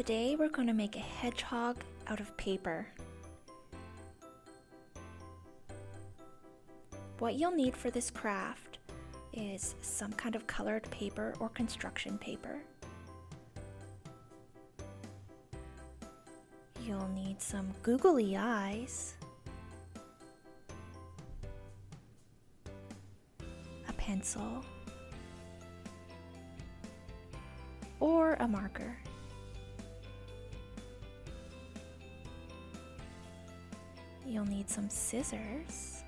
Today we're going to make a hedgehog out of paper. What you'll need for this craft is some kind of colored paper or construction paper. You'll need some googly eyes, a pencil, or a marker. You'll need some scissors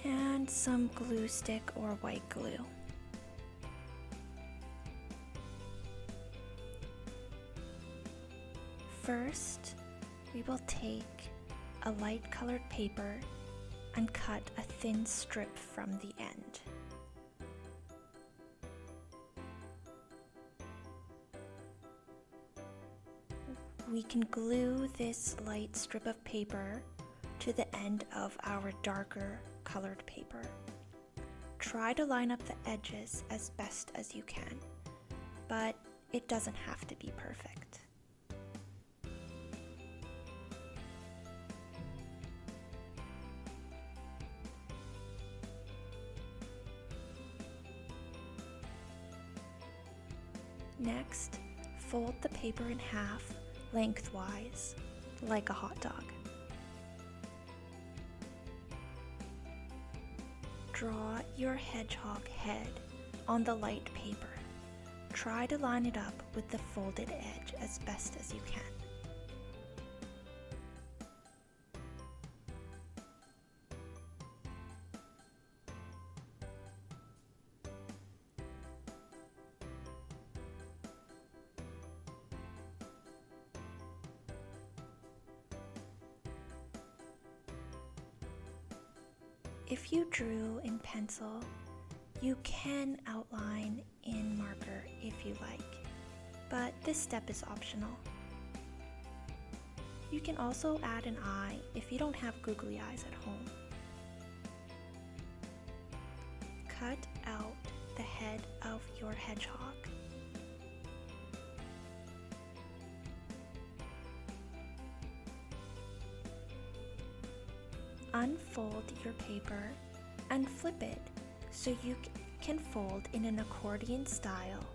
and some glue stick or white glue. First, we will take a light colored paper and cut a thin strip from the end. We can glue this light strip of paper to the end of our darker colored paper. Try to line up the edges as best as you can, but it doesn't have to be perfect. Next, fold the paper in half lengthwise, like a hot dog. Draw your hedgehog head on the light paper. Try to line it up with the folded edge as best as you can. If you drew in pencil, you can outline in marker if you like, but this step is optional. You can also add an eye if you don't have googly eyes at home. Cut out the head of your hedgehog. Unfold your paper and flip it so you can fold in an accordion style.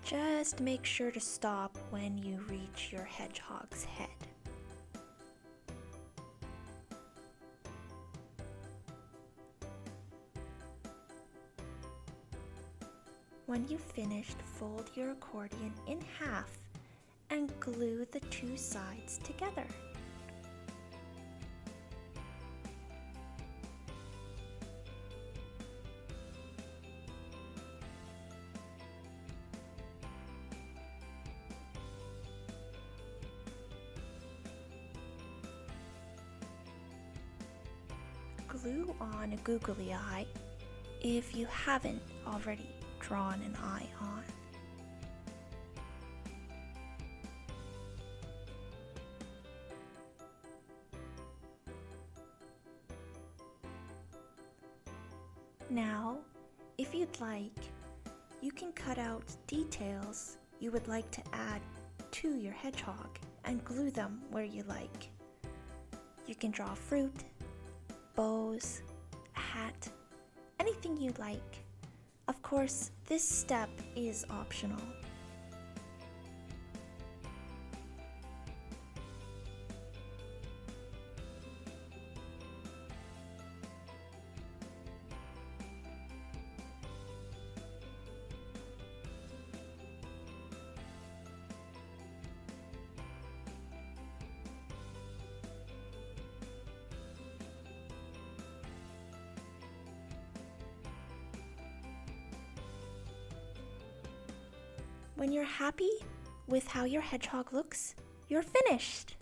Just make sure to stop when you reach your hedgehog's head. When you've finished, fold your accordion in half and glue the two sides together. Glue on a googly eye if you haven't already drawn an eye on. Now, if you'd like, you can cut out details you would like to add to your hedgehog and glue them where you like. You can draw fruit, bows, a hat, anything you like. Of course, this step is optional. When you're happy with how your hedgehog looks, you're finished.